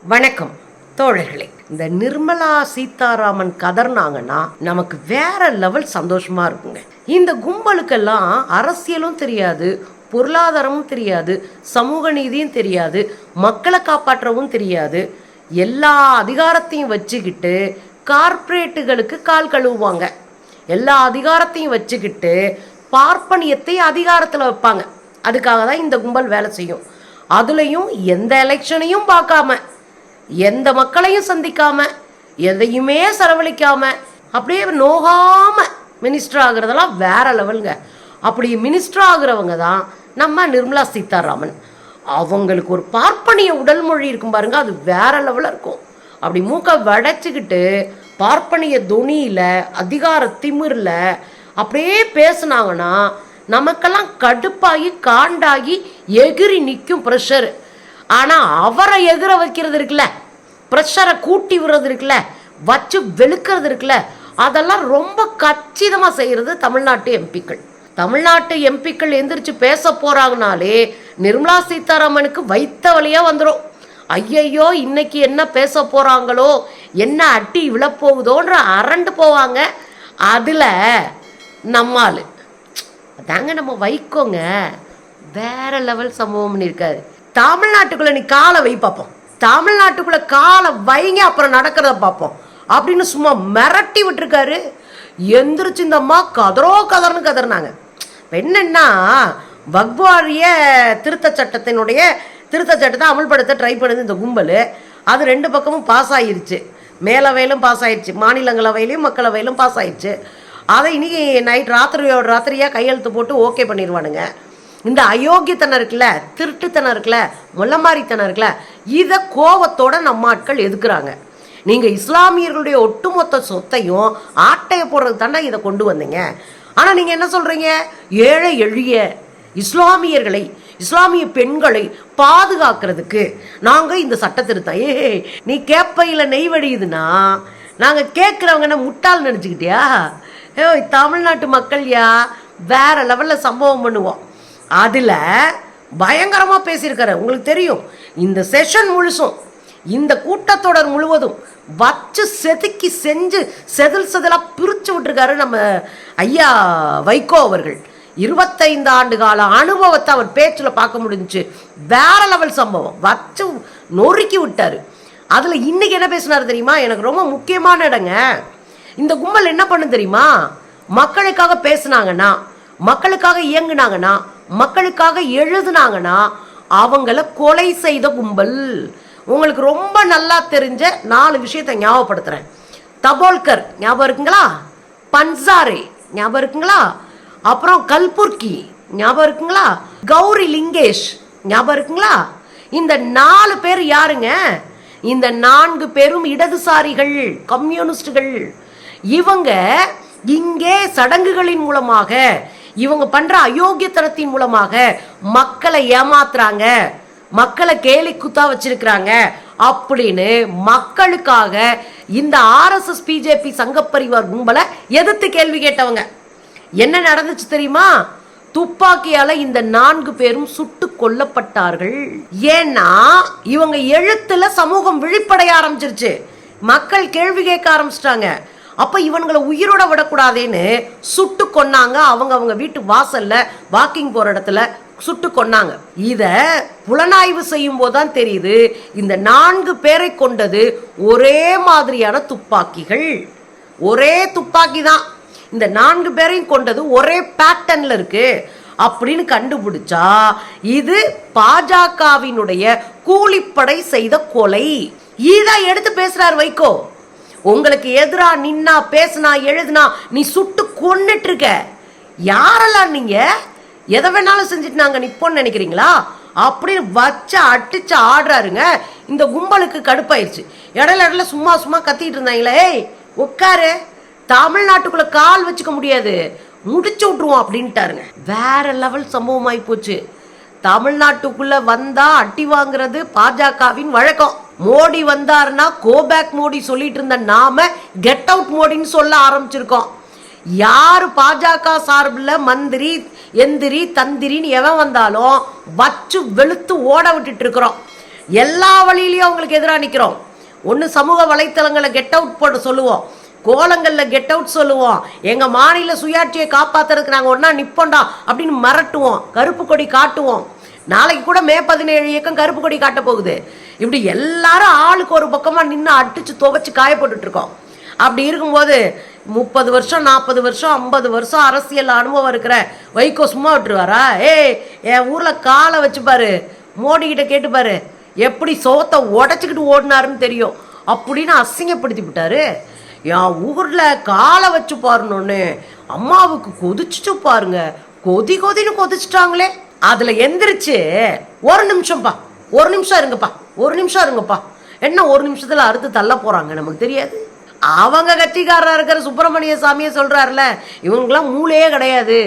வணக்கம் தோழர்களே. இந்த நிர்மலா சீதாராமன் கதர்னாங்கன்னா நமக்கு வேற லெவல் சந்தோஷமா இருக்குங்க. இந்த கும்பலுக்கெல்லாம் அரசியலும் தெரியாது, பொருளாதாரமும் தெரியாது, சமூக நீதியும் தெரியாது, மக்களை காப்பாற்றவும் தெரியாது. எல்லா அதிகாரத்தையும் வச்சுக்கிட்டு கார்ப்பரேட்டுகளுக்கு கால் கழுவுவாங்க. எல்லா அதிகாரத்தையும் வச்சுக்கிட்டு பார்ப்பனியத்தை அதிகாரத்தில் வைப்பாங்க. அதுக்காக தான் இந்த கும்பல் வேலை செய்யும். அதுலேயும் எந்த எலெக்ஷனையும் பார்க்காம, எந்த மக்களையும் சந்திக்காம, எதையுமே செலவழிக்காம, அப்படியே நோகாம மினிஸ்டர் ஆகுறதெல்லாம் வேற லெவலுங்க. அப்படி மினிஸ்டர் ஆகுறவங்க தான் நம்ம நிர்மலா சீதாராமன். அவங்களுக்கு ஒரு பார்ப்பனிய உடல் மொழி இருக்கும் பாருங்க, அது வேற லெவலில் இருக்கும். அப்படி மூக்க வடைச்சிக்கிட்டு பார்ப்பனிய தொனியில் அதிகார திமிரில் அப்படியே பேசுனாங்கன்னா நமக்கெல்லாம் கடுப்பாகி காண்டாகி எகிரி நிற்கும் ப்ரெஷர். ஆனால் அவரை எகிர வைக்கிறது இருக்குல்ல, ப்ரெஷரை கூட்டி விடுறது இருக்குல்ல, வச்சு வெளுக்கிறது இருக்குல்ல, அதெல்லாம் ரொம்ப கச்சிதமாக செய்கிறது தமிழ்நாட்டு எம்பிக்கள். தமிழ்நாட்டு எம்பிக்கள் எந்திரிச்சு பேச போகிறாங்கனாலே நிர்மலா சீதாராமனுக்கு வைத்த வழியாக வந்துடும். ஐயையோ இன்னைக்கு என்ன பேச போகிறாங்களோ, என்ன அட்டி விழப்போகுதோன்ற அரண்டு போவாங்க. அதில் நம்மால் அதாங்க நம்ம வைக்கோங்க வேற லெவல் சம்பவம் பண்ணியிருக்காரு. தமிழ்நாட்டுக்குள்ளே நீ காலை வை பார்ப்போம், தமிழ்நாட்டுக்குள்ளே காலை வைங்க, அப்புறம் நடக்கிறத பார்ப்போம் அப்படின்னு சும்மா மிரட்டி விட்டுருக்காரு. எந்திரிச்சு இந்த அம்மா கதர்னு கதறினாங்க. இப்போ என்னன்னா, வக்ஃப் வாரிய திருத்த சட்டத்தை அமல்படுத்த ட்ரை பண்ணுது இந்த கும்பல். அது ரெண்டு பக்கமும் பாஸ் ஆகிருச்சு. மேலவையிலும் பாஸ் ஆயிடுச்சு, மாநிலங்களவையிலையும் மக்களவையிலும் பாஸ் ஆயிடுச்சு. அதை இன்னைக்கு நைட் ராத்திரியாக கையெழுத்து போட்டு ஓகே பண்ணிடுவானுங்க. இந்த அயோக்கியத்தனம் இருக்குல்ல, திருட்டுத்தனம் இருக்குல்ல, முள்ளமாரித்தனம் இருக்குல்ல, இதை கோவத்தோட நம்ம ஆட்கள் எதுக்குறாங்க. நீங்கள் இஸ்லாமியர்களுடைய ஒட்டுமொத்த சொத்தையும் ஆட்டையை போடுறது தாண்டா இதை கொண்டு வந்தீங்க. ஆனால் நீங்கள் என்ன சொல்கிறீங்க, ஏழை எளிய இஸ்லாமியர்களை, இஸ்லாமிய பெண்களை பாதுகாக்கிறதுக்கு நாங்கள் இந்த சட்ட திருத்தம். நீ கேப்பையில் நெய் வடியுதுன்னா நாங்கள் கேட்குறவங்க என்ன முட்டாள் நினச்சிக்கிட்டியா? தமிழ்நாட்டு மக்கள்யா வேற லெவலில் சம்பவம் பண்ணுவோம். அதில் பயங்கரமாக பேசியிருக்காரு. உங்களுக்கு தெரியும், இந்த செஷன் முழுசும், இந்த கூட்டத்தொடர் முழுவதும் வச்சு செதுக்கி செஞ்சு செதிலாக பிரித்து விட்டுருக்காரு நம்ம ஐயா வைகோ அவர்கள். 25 ஆண்டு கால அனுபவத்தை அவர் பேச்சில் பார்க்க முடிஞ்சிச்சு. வேற லெவல் சம்பவம் வச்சு நொறுக்கி விட்டார். அதில் இன்னைக்கு என்ன பேசினார் தெரியுமா? எனக்கு ரொம்ப முக்கியமான இடங்க. இந்த கும்பல் என்ன பண்ணு தெரியுமா? மக்களுக்காக பேசுனாங்கன்னா, மக்களுக்காக இயங்குனாங்கன்னா, மக்களுக்காக எழுதுனாங்கன்னா அவங்கள கொலை செய்த கும்பல். உங்களுக்கு ரொம்ப நல்லா தெரிஞ்ச 4 விஷயத்தை ஞாபகப்படுத்துறேன். தபோல்கர் ஞாபகம் இருக்குங்களா? பன்சாரே ஞாபகம் இருக்குங்களா? அப்புறம் கல்புர்கி ஞாபகம் இருக்குங்களா? கௌரி லிங்கேஷ் ஞாபகம் இருக்குங்களா? இந்த 4 பேர் யாருங்க? இந்த 4 பேரும் இடதுசாரிகள், கம்யூனிஸ்டுகள். இவங்க இங்கே சடங்குகளின் மூலமாக, இவங்க பண்ற அயோக்கியத்தனத்தின் மூலமாக மக்களை ஏமாத்துறாங்க, மக்களை கேலி குத்தா வச்சிருக்கிறாங்க அப்படின்னு மக்களுக்காக இந்த RSS பிஜேபி சங்கப்பரிவார் கும்பலை எதிர்த்து கேள்வி கேட்டவங்க. என்ன நடந்துச்சு தெரியுமா? துப்பாக்கியால இந்த 4 பேரும் சுட்டு கொல்லப்பட்டார்கள். ஏன்னா இவங்க எழுத்துல சமூகம் விழிப்படைய ஆரம்பிச்சிருச்சு, மக்கள் கேள்வி கேட்க ஆரம்பிச்சிட்டாங்க. அப்ப இவங்களை உயிரோட விடக்கூடாதுன்னு சுட்டு கொன்னாங்க. அவங்க வீட்டு வாசல்ல வாக்கிங் போற இடத்துல சுட்டு கொன்னாங்க. இத புலனாய்வு செய்யும் போதுதான் தெரியுது, இந்த 4 பேரை கொண்டது ஒரே மாதிரியான துப்பாக்கிகள், ஒரே துப்பாக்கி தான். இந்த 4 பேரையும் கொண்டது ஒரே பேட்டர்ன்ல இருக்கு அப்படின்னு கண்டுபிடிச்சா இது பாஜகவினுடைய கூலிப்படை செய்த கொலை. இதை எடுத்து பேசுறாரு வைகோ. உங்களுக்கு எதிரா நின்னா, பேசுனா, எழுதுனா நீ சுட்டு கொன்னுட்டு இருக்க. யாரெல்லாம் நீங்க எதை வேணாலும் செஞ்சுட்டு நாங்க நிப்போன்னு நினைக்கிறீங்களா அப்படின்னு வச்ச அடிச்சு ஆடுறாருங்க. இந்த கும்பலுக்கு கடுப்பாயிருச்சு. இடையில சும்மா கத்திட்டு இருந்தாங்களே, ஏய் உட்காரு, தமிழ்நாட்டுக்குள்ள கால் வச்சுக்க முடியாது, முடிச்சு விட்டுருவோம் அப்படின்ட்டாருங்க. வேற லெவல் சம்பவம் ஆகி போச்சு. தமிழ்நாட்டுக்குள்ள வந்தா அட்டி வாங்குறது பாஜகவின் வழக்கம். மோடி வந்தாருன்னா கோபேக் மோடி சொல்லிட்டு இருந்த நாம கெட் அவுட் மோடின்னு சொல்ல ஆரம்பிச்சிருக்கோம். யாரு பாஜக சார்பில் மந்திரி எந்திரி தந்திரின்னு எவன் வந்தாலும் வச்சு வெளுத்து ஓட விட்டுட்டு இருக்கிறோம். எல்லா வழியிலையும் அவங்களுக்கு எதிராக நிற்கிறோம். ஒன்று சமூக வலைத்தளங்களை கெட் அவுட் போட்டு சொல்லுவோம், கோலங்களில் கெட் அவுட் சொல்லுவோம், எங்கள் மாநில சுயாட்சியை காப்பாற்றுறதுக்கு நாங்கள் ஒன்றா நிற்போண்டா அப்படின்னு மிரட்டுவோம், கருப்பு கொடி காட்டுவோம். நாளைக்கு கூட மே 17 இயக்கம் கருப்பு கொடி காட்ட போகுது. இப்படி எல்லாரும் ஆளுக்கு ஒரு பக்கமாக நின்று அடித்து துவைச்சு காயப்பட்டுருக்கோம். அப்படி இருக்கும்போது 30 வருஷம் 40 வருஷம் 50 வருஷம் அரசியல் அனுபவம் இருக்கிற வைகோ சும்மா விட்டுருவாரா? என் ஊரில் காலை வச்சுப்பாரு, மோடிக்கிட்ட கேட்டுப்பாரு, எப்படி சோத்தை உடச்சிக்கிட்டு ஓடினாருன்னு தெரியும் அப்படின்னு அசிங்கப்படுத்தி விட்டாரு. என் ஊரில் காலை வச்சு பாருன்னு அம்மாவுக்கு கொதிச்சுட்டு பாருங்க, கொதின்னு கொதிச்சுட்டாங்களே. அதில் எந்திரிச்சு ஒரு நிமிஷம் இருங்கப்பா, என்ன ஒரு நிமிஷத்தில் அறுத்து தள்ள போகிறாங்க நமக்கு தெரியாது. அவங்க கட்சிக்காரராக இருக்கிற சுப்பிரமணிய சாமியை சொல்கிறாருல, இவங்கெல்லாம் மூளையே கிடையாது,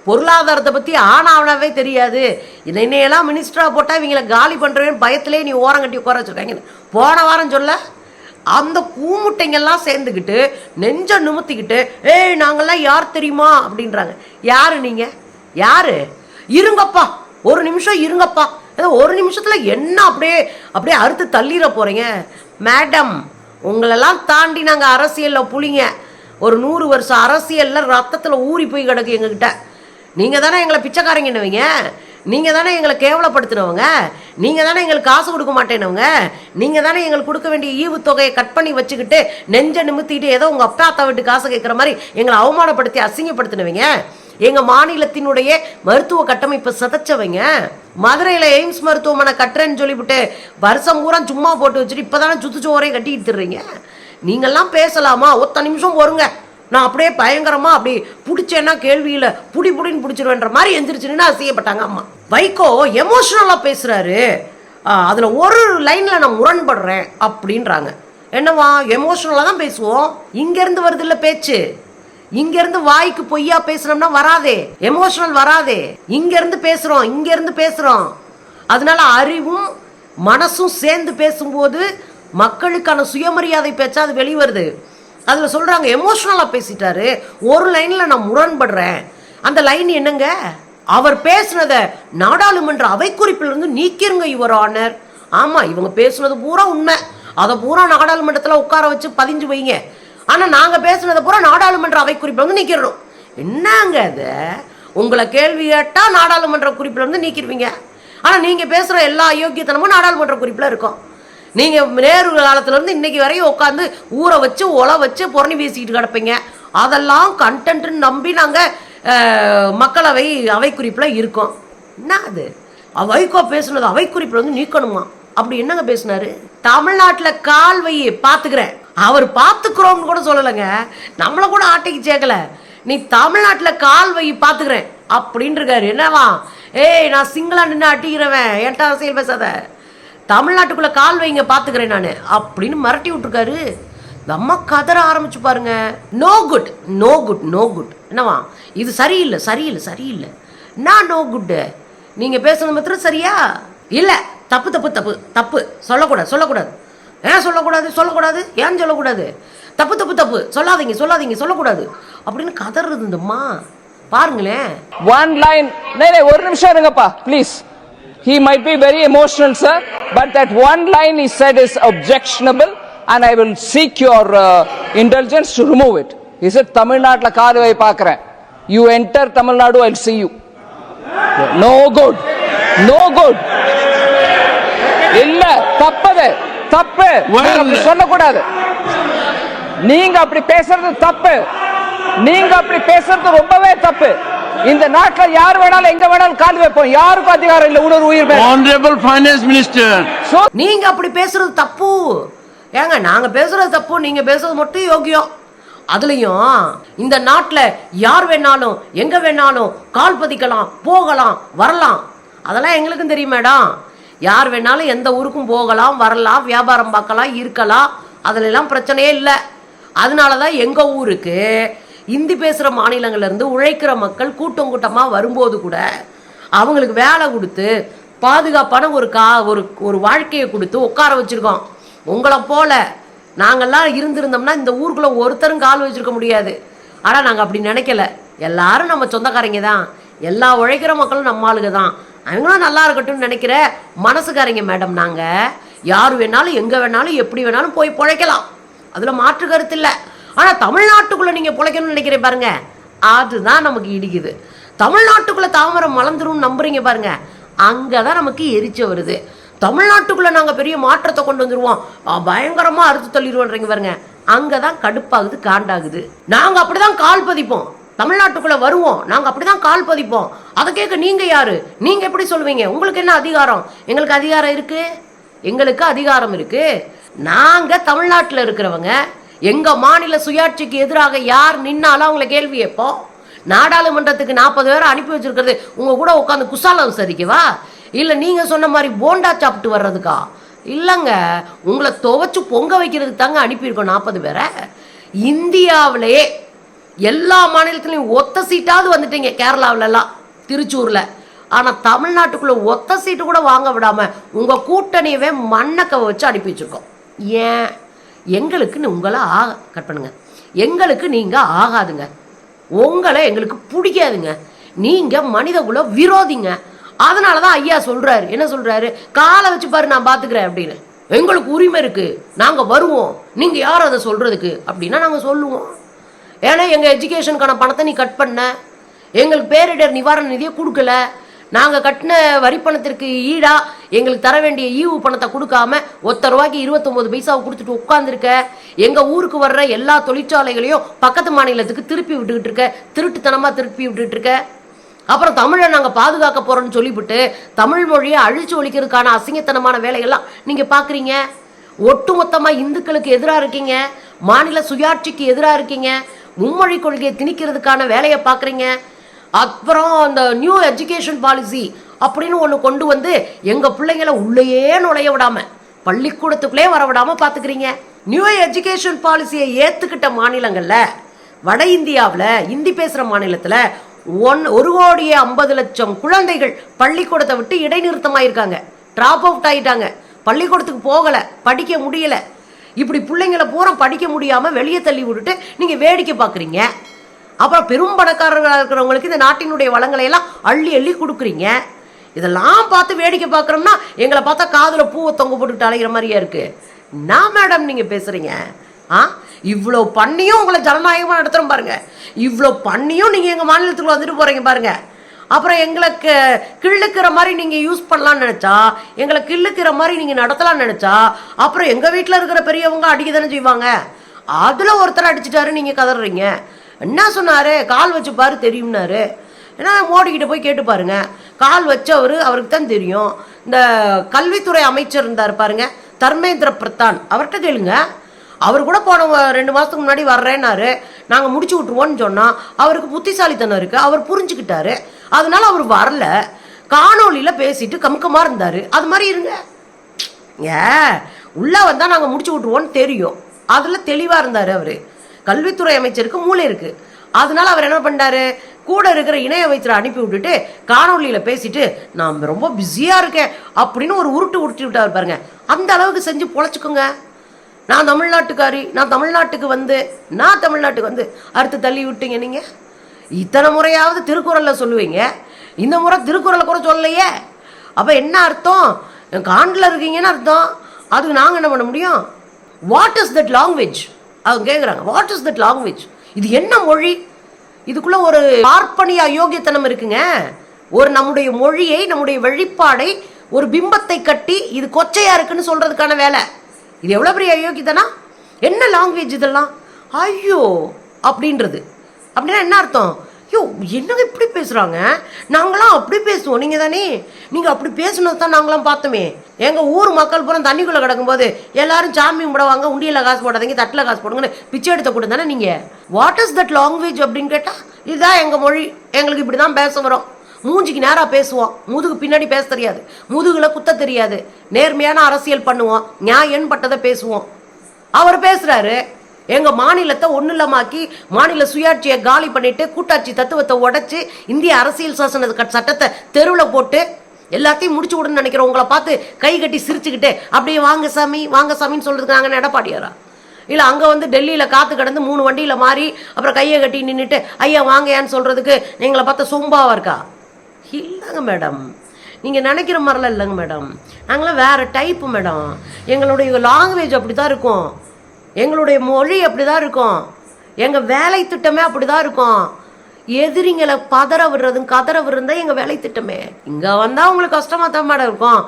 பொருளாதாரத்தை பற்றி ஆனாவே தெரியாது, இன்னையெல்லாம் மினிஸ்டராக போட்டால் இவங்களை காலி பண்ணுறவேன்னு பயத்திலே நீ ஓரம் கட்டி உட்கார வச்சுருக்காங்கன்னு போன வாரம் சொல்ல. அந்த கூமுட்டைங்கெல்லாம் சேர்ந்துக்கிட்டு நெஞ்ச நிமித்திக்கிட்டு நாங்கள்லாம் யார் தெரியுமா அப்படின்றாங்க. யாரு நீங்கள்? யாரு? இருங்கப்பா, ஒரு நிமிஷம் இருங்கப்பா. ஒரு நிமிஷத்தில் என்ன அப்படியே அறுத்து தள்ளிட போகிறீங்க? மேடம், உங்களெல்லாம் தாண்டி நாங்கள் அரசியலில் புளிங்க. ஒரு 100 வருஷம் அரசியலில் ரத்தத்தில் ஊறி போய் கிடக்கு எங்ககிட்ட. நீங்கள் தானே எங்களை பிச்சைக்காரங்கன்னவங்க, நீங்கள் தானே எங்களை கேவலப்படுத்தினவங்க, நீங்கள் தானே எங்களுக்கு காசு கொடுக்க மாட்டேனவங்க, நீங்கள் தானே எங்களுக்கு கொடுக்க வேண்டிய ஈவுத்தொகையை கட் பண்ணி வச்சுக்கிட்டு நெஞ்ச நிமித்திக்கிட்டு ஏதோ உங்கள் அப்பா அத்தா விட்டு காசு கேட்குற மாதிரி எங்களை அவமானப்படுத்தி அசிங்கப்படுத்தினவங்க. எங்கள் மாநிலத்தினுடைய மருத்துவ கட்டமைப்பை சதைச்சவங்க. மதுரையில் எய்ம்ஸ் மருத்துவமனை கட்டுறேன்னு சொல்லிவிட்டு வருஷம் பூரா சும்மா போட்டு வச்சுட்டு இப்போ தானே சுத்துச்சோரையும் கட்டிட்டு தர்றீங்க. நீங்கள்லாம் பேசலாமா? ஒத்த நிமிஷம் வருங்க, நான் அப்படியே பயங்கரமாக அப்படி பிடிச்சேன்னா கேள்வியில் புடின்னு பிடிச்சிருவேன்ற மாதிரி எந்திரிச்சுன்னு அசிங்கப்பட்டாங்க அம்மா. வைகோ எமோஷனலாக பேசுகிறாரு, அதில் ஒரு லைனில் நான் முரண்படுறேன் அப்படின்றாங்க. என்னவா எமோஷனலாக தான் பேசுவோம், இங்கேருந்து வருது இல்லை பேச்சு, இங்கிருந்து வாய்க்கு பொய்யா பேசுறோம்னா வராதே, எமோஷனல் வராதே. இங்கிருந்து பேசுறோம், அதனால அறிவும் மனசும் சேர்ந்து பேசும்போது மக்களுக்கான சுயமரியாதை பேச்சா அது வெளிவருது. அதுல சொல்றாங்க எமோஷனலா பேசிட்டாரு, ஒரு லைன்ல நான் முரண்படுறேன். அந்த லைன் என்னங்க? அவர் பேசுனத நாடாளுமன்ற அவை குறிப்பிலிருந்து நீக்கிருங்க யுவர் ஆனர். ஆமா, இவங்க பேசுனது பூரா உண்மை, அதை பூரா நாடாளுமன்றத்தில் உட்கார வச்சு பதிஞ்சு வைங்க. ஆனால் நாங்கள் பேசுனதை பூரா நாடாளுமன்ற அவை குறிப்பில் வந்து நீக்கிடணும். என்னங்க அது? உங்களை கேள்வி கேட்டால் நாடாளுமன்ற குறிப்பில் வந்து நீக்கிடுவீங்க, ஆனால் நீங்கள் பேசுகிற எல்லா அயோக்கியத்தனமும் நாடாளுமன்ற குறிப்பில் இருக்கும். நீங்கள் நேரு காலத்துலேருந்து இன்னைக்கு வரையும் உட்காந்து ஊற வச்சு ஒலை வச்சு புறணி வீசிக்கிட்டு கிடப்பீங்க. அதெல்லாம் கண்டென்ட்னு நம்பி நாங்கள் மக்களவை அவை குறிப்பில் இருக்கோம். என்ன அது? வைகோ பேசுனது அவை குறிப்பில் வந்து நீக்கணுமா? அப்படி என்னங்க பேசினாரு? தமிழ்நாட்டில் கால்வை பார்த்துக்கிறேன், அவர் பார்த்துக்கிறோம்னு கூட சொல்லலைங்க, நம்மளை கூட ஆட்டைக்கு சேர்க்கல. நீ தமிழ்நாட்டில் கால்வை பார்த்துக்கிறேன் அப்படின்னு இருக்காரு. என்னவா? நான் சிங்களா நின்று அட்டிக்கிறவன், என்கிட்ட அரசியல் பேசாத, தமிழ்நாட்டுக்குள்ள கால்வைங்க பார்த்துக்கிறேன் நான் அப்படின்னு மிரட்டி விட்டுருக்காரு. நம்ம கதற ஆரம்பிச்சு பாருங்க. No good. என்னவா இது? சரியில்லை. நான் நோ குட். நீங்க பேசுறது மாத்திரம் சரியா இல்லை? தப்பு சொல்லக்கூடாது. ஏன் சொல்லக்கூடாது? ஏன் சொல்லக்கூடாது? தப்பு சொல்லக்கூடாது அப்படின்னு கதறது இந்தம்மா. பாருங்களேன். One line. ஒரு நிமிஷம் இருங்கப்பா please. He might be very emotional, sir, but that one line he said is objectionable and I will seek your indulgence to remove it. He said Tamil Nadu la kaaruvai paakren. You enter Tamil Nadu, I'll see you. No good. இல்ல, தப்பு சொல்லக்கூடாது. நீங்க அப்படி பேசுறது தப்பு, ரொம்பவே தப்பு. இந்த நாட்டுல யார் வேணாலும் எங்க வேணாலும் கால் வைப்போம், யாருக்கும் அதிகாரம் இல்ல. ஒரு உயிர் Honorable Finance Minister, நீங்க அப்படி பேசுறது தப்பு. ஏங்க, நாங்க பேசுறது தப்பு, நீங்க பேசுறது மட்டும் யோகியம். அதுலயும் இந்த நாட்டுல யார் வேணாலும் எங்க வேணாலும் கால் பதிக்கலாம், போகலாம், வரலாம். அதெல்லாம் எங்களுக்கும் தெரியும் மேடம். யார் வேணாலும் எந்த ஊருக்கும் போகலாம், வரலாம், வியாபாரம் பார்க்கலாம், இருக்கலாம். அதுலெல்லாம் பிரச்சனையே இல்லை. அதனால தான் எங்கள் ஊருக்கு இந்தி பேசுகிற மாநிலங்கள்லேருந்து உழைக்கிற மக்கள் கூட்டமாக வரும்போது கூட அவங்களுக்கு வேலை கொடுத்து பாதுகாப்பான ஒரு வாழ்க்கையை கொடுத்து உட்கார வச்சுருக்கோம். உங்களை போல நாங்கள்லாம் இருந்திருந்தோம்னா இந்த ஊருக்குள்ளே ஒருத்தரும் கால் வச்சுருக்க முடியாது. ஆனால் நாங்கள் அப்படி நினைக்கல. எல்லாரும் நம்ம சொந்தக்காரங்க தான், எல்லா உழைக்கிற மக்களும் நம்ம ஆளுங்க தான். அவங்களும் நல்லா இருக்கட்டும்னு நினைக்கிற மனசுக்காரங்க மேடம். நாங்கள் யார் வேணாலும் எங்கே வேணாலும் எப்படி வேணாலும் போய் பிழைக்கலாம், அதில் மாற்று கருத்து இல்லை. ஆனால் தமிழ்நாட்டுக்குள்ளே நீங்கள் பிழைக்கணும்னு நினைக்கிறேன் பாருங்க, அதுதான் நமக்கு இடிக்குது. தமிழ்நாட்டுக்குள்ளே தாமரம் மலர்ந்துரும் நம்புறீங்க பாருங்க, அங்கே தான் நமக்கு எரிச்ச வருது. தமிழ்நாட்டுக்குள்ளே நாங்கள் பெரிய மாற்றத்தை கொண்டு வந்துடுவோம், பயங்கரமாக அறுத்து தள்ளிடுவோன்றீங்க பாருங்க, அங்கே தான் கடுப்பாகுது, காண்டாகுது. நாங்கள் அப்படி தான் கால் பதிப்போம், தமிழ்நாட்டுக்குள்ளே வருவோம், நாங்கள் அப்படி தான் கால் பதிப்போம். அதை கேட்க நீங்கள் யார்? நீங்கள் எப்படி சொல்லுவீங்க? உங்களுக்கு என்ன அதிகாரம்? எங்களுக்கு அதிகாரம் இருக்குது, எங்களுக்கு அதிகாரம் இருக்குது. நாங்கள் தமிழ்நாட்டில் இருக்கிறவங்க எங்கள் மாநில சுயாட்சிக்கு எதிராக யார் நின்னாலும் அவங்கள கேள்வி கேட்போம். நாடாளுமன்றத்துக்கு 40 பேரை அனுப்பி வச்சிருக்கிறது உங்கள் கூட உட்காந்து குசாலம் சரிக்கவா, இல்லை நீங்கள் சொன்ன மாதிரி போண்டா சாப்பிட்டு வர்றதுக்கா? இல்லைங்க, உங்களை துவைச்சு பொங்க வைக்கிறதுக்கு தாங்க அனுப்பியிருக்கோம் 40 பேரை. இந்தியாவிலே எல்லா மாநிலத்திலையும் ஒத்த சீட்டாவது வந்துட்டீங்க, கேரளாவிலலாம், திருச்சூரில். ஆனால் தமிழ்நாட்டுக்குள்ளே ஒத்த சீட்டு கூட வாங்க விடாமல் உங்கள் கூட்டணியவே மண்ணக்க வச்சு அனுப்பி வச்சுருக்கோம். ஏன்? எங்களுக்கு உங்களை கட் பண்ணுங்க, எங்களுக்கு நீங்கள் ஆகாதுங்க, உங்களை எங்களுக்கு பிடிக்காதுங்க, நீங்கள் மனித குல விரோதிங்க. அதனால தான் ஐயா சொல்கிறாரு, என்ன சொல்கிறாரு, காலை வச்சு பாரு நான் பார்த்துக்கிறேன் அப்படின்னு. எங்களுக்கு உரிமை இருக்குது, நாங்கள் வருவோம், நீங்கள் யார் அதை சொல்கிறதுக்கு அப்படின்னா நாங்கள் சொல்லுவோம். ஏன்னா எங்கள் எஜுகேஷனுக்கான பணத்தை நீ கட் பண்ண, எங்களுக்கு பேரிடர் நிவாரண நிதியை கொடுக்கல, நாங்கள் கட்டின வரி பணத்திற்கு ஈடாக எங்களுக்கு தர வேண்டிய ஈவு பணத்தை கொடுக்காம ₹1 29 பைசாவை கொடுத்துட்டு உட்காந்துருக்க. எங்கள் ஊருக்கு வர்ற எல்லா தொழிற்சாலைகளையும் பக்கத்து மாநிலத்துக்கு திருப்பி விட்டுக்கிட்டு இருக்க, திருட்டுத்தனமாக திருப்பி விட்டுட்டு இருக்க. அப்புறம் தமிழை நாங்கள் பாதுகாக்க போகிறோன்னு சொல்லிவிட்டு தமிழ் மொழியை அழிச்சு ஒழிக்கிறதுக்கான அசிங்கத்தனமான வேலையெல்லாம் நீங்கள் பார்க்குறீங்க. ஒட்டுமொத்தமாக இந்துக்களுக்கு எதிராக இருக்கீங்க, மாநில சுயாட்சிக்கு எதிராக இருக்கீங்க, மும்மொழி கொள்கையை திணிக்கிறதுக்கான வேலையை பார்க்குறீங்க. அப்புறம் அந்த நியூ எஜுகேஷன் பாலிசி அப்படின்னு ஒன்று கொண்டு வந்து எங்கள் பிள்ளைங்களை உள்ளேயே நுழைய விடாமல், பள்ளிக்கூடத்துக்குள்ளே வர விடாமல் பார்த்துக்கிறீங்க. நியூ எஜுகேஷன் பாலிசியை ஏற்றுக்கிட்ட மாநிலங்களில், வட இந்தியாவில் இந்தி பேசுகிற மாநிலத்தில் 1,50,00,000 குழந்தைகள் பள்ளிக்கூடத்தை விட்டு இடைநிறுத்தமாயிருக்காங்க, ட்ராப் அவுட் ஆகிட்டாங்க, பள்ளிக்கூடத்துக்கு போகலை, படிக்க முடியலை. இப்படி பிள்ளைங்களை பூரா படிக்க முடியாமல் வெளியே தள்ளி விட்டுட்டு நீங்கள் வேடிக்கை பார்க்குறீங்க. அப்புறம் பெரும் பணக்காரர்களாக இருக்கிறவங்களுக்கு இந்த நாட்டினுடைய வளங்களை எல்லாம் அள்ளி அள்ளி கொடுக்குறீங்க. இதெல்லாம் பார்த்து வேடிக்கை பார்க்குறோம்னா எங்களை பார்த்தா காதில் பூவை தொங்க போட்டுக்கிட்டு அலைகிற மாதிரியா இருக்குது. நான் மேடம் நீங்கள் பேசுகிறீங்க, இவ்வளோ பண்ணியும் உங்களை ஜனநாயகமாக நடத்துகிறோம் பாருங்க, இவ்வளோ பண்ணியும் நீங்கள் எங்கள் மாநிலத்துக்குள்ள வந்துட்டு போகிறீங்க பாருங்க. அப்புறம் எங்களுக்கு கிள்ளுக்கிற மாதிரி நீங்கள் யூஸ் பண்ணலான்னு நினச்சா, எங்களை கிள்ளுக்கிற மாதிரி நீங்கள் நடத்தலான்னு நினச்சா, அப்புறம் எங்கள் வீட்டில் இருக்கிற பெரியவங்க அடிக்க தானே செய்வாங்க. அதில் ஒருத்தர் அடிச்சுட்டாரு, நீங்கள் கதறீங்க. என்ன சொன்னார்? கால் வச்சு பாரு தெரியும்னாரு. ஏன்னா மோடிக்கிட்ட போய் கேட்டு பாருங்க, கால் வச்சவர் அவருக்கு தான் தெரியும். இந்த கல்வித்துறை அமைச்சர் இருந்தார் பாருங்க, தர்மேந்திர பிரதான், அவர்கிட்ட கேளுங்க. அவர் கூட போன 2 மாதத்துக்கு முன்னாடி வர்றேன்னாரு, நாங்கள் முடிச்சு விட்ருவோன்னு சொன்னால் அவருக்கு புத்திசாலித்தனம் இருக்குது, அவர் புரிஞ்சுக்கிட்டாரு, அதனால அவர் வரல, காணொலியில் பேசிட்டு கமுக்கமாக இருந்தார். அது மாதிரி இருங்க, உள்ளே வந்தால் நாங்கள் முடிச்சு விட்ருவோன்னு தெரியும், அதில் தெளிவாக இருந்தார் அவர். கல்வித்துறை அமைச்சருக்கு மூளை இருக்குது, அதனால அவர் என்ன பண்ணாரு, கூட இருக்கிற இணைய அமைச்சரை அனுப்பி விட்டுட்டு காணொலியில் பேசிட்டு நான் ரொம்ப பிஸியாக இருக்கேன் அப்படின்னு ஒரு உருட்டி விட்டார் பாருங்க. அந்த அளவுக்கு செஞ்சு பொழைச்சிக்கோங்க. நான் தமிழ்நாட்டுக்காரி, நான் தமிழ்நாட்டுக்கு வந்து அடுத்து தள்ளி விட்டீங்க நீங்கள். இத்தனை முறையாவது திருக்குறளில் சொல்லுவீங்க, இந்த முறை திருக்குறளை கூட சொல்லலையே. அப்போ என்ன அர்த்தம்? காண்டில் இருக்கீங்கன்னு அர்த்தம். அதுக்கு நாங்கள் என்ன பண்ண முடியும்? What is that language? அவங்க கேட்குறாங்க, வாட் இஸ் தட் லாங்குவேஜ்? இது என்ன மொழி? இதுக்குள்ளே ஒரு பார்ப்பனிய அயோக்கியத்தனம் இருக்குங்க. ஒரு நம்முடைய மொழியை, நம்முடைய வெளிப்பாடை, ஒரு பிம்பத்தை கட்டி இது கொச்சையாக இருக்குன்னு சொல்கிறதுக்கான வேலை. இது எவ்வளோ பெரிய அயோக்கியத்தனா? என்ன லாங்குவேஜ் இதெல்லாம்? ஐயோ அப்படின்றது. அப்படின்னா என்ன அர்த்தம்? ஐயோ என்னங்க இப்படி பேசுகிறாங்க, நாங்களாம் அப்படி பேசுவோம், நீங்கள் தானே, நீங்கள் அப்படி பேசுனது தான் நாங்களாம் பார்த்தோமே. எங்கள் ஊர் மக்கள் பூரா தண்ணிக்குள்ளே கிடக்கும்போது எல்லாரும் சாமி கும்பிடுவாங்க, உண்டியில் காசு போடாதீங்க, தட்டில் காசு போடுங்கன்னு பிச்சை எடுத்த கூட தானே நீங்கள். வாட் இஸ் தட் லாங்குவேஜ் அப்படின்னு கேட்டால் இதுதான் எங்கள் மொழி, எங்களுக்கு இப்படி தான் பேச வரும், மூஞ்சிக்கு நேராக பேசுவோம், முதுகு பின்னாடி பேச தெரியாது, முதுகில் குத்த தெரியாது, நேர்மையான அரசியல் பண்ணுவோம், நியாயம் பட்டதை பேசுவோம். அவர் பேசுகிறாரு, எங்கள் மாநிலத்தை ஒன்றுலமாக்கி மாநில சுயாட்சியை காலி பண்ணிட்டு கூட்டாட்சி தத்துவத்தை உடைச்சி இந்திய அரசியல் சாசன சட்டத்தை தெருவில் போட்டு எல்லாத்தையும் முடிச்சு விடுன்னு நினைக்கிறோம். உங்களை பார்த்து கை கட்டி சிரிச்சுக்கிட்டு அப்படியே வாங்க சாமி வாங்க சாமின்னு சொல்கிறதுக்கு நாங்கள் எடப்பாடியாரா? இல்லை அங்கே வந்து டெல்லியில் காற்று கடந்து 3 வண்டியில் மாறி அப்புறம் கையை கட்டி நின்றுட்டு ஐயா வாங்கயான்னு சொல்கிறதுக்கு எங்களை பார்த்தா சொம்பாவாக இருக்கா? இல்லைங்க மேடம், நீங்கள் நினைக்கிற மாதிரிலாம் இல்லைங்க மேடம். நாங்களாம் வேறு டைப்பு மேடம். எங்களுடைய லாங்குவேஜ் அப்படி தான் இருக்கும், எங்களுடைய மொழி அப்படி தான் இருக்கும், எங்கள் வேலை திட்டமே அப்படி தான் இருக்கும். எதிரிங்களை பதற விடுறதும் கதற விடுறதும் எங்கள் வேலை திட்டமே. இங்கே வந்தால் உங்களுக்கு கஷ்டமாக தான் மேடம் இருக்கும்.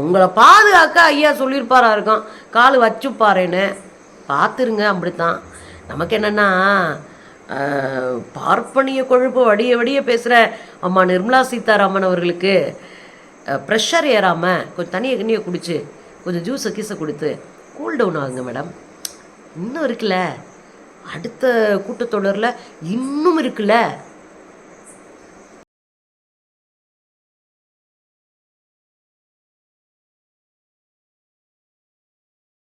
உங்களை பாதுகாக்க ஐயா சொல்லியிருப்பாரா இருக்கும், கால் வச்சுப்பாருன்னு பார்த்துருங்க. அப்படித்தான் நமக்கு என்னென்னா, பார்ப்பனிய கொழுப்பு வடிய வடிய பேசுகிற அம்மா நிர்மலா சீதாராமன் அவர்களுக்கு ப்ரெஷர் ஏறாமல் கொஞ்சம் தண்ணியை கண்ணியை குடிச்சு கொஞ்சம் ஜூஸை கீஸை கொடுத்து கூல் டவுன் ஆகுங்க மேடம். இன்னும் இருக்குல்ல, அடுத்த கூட்டத்தொடரில் இன்னும் இருக்குல்ல.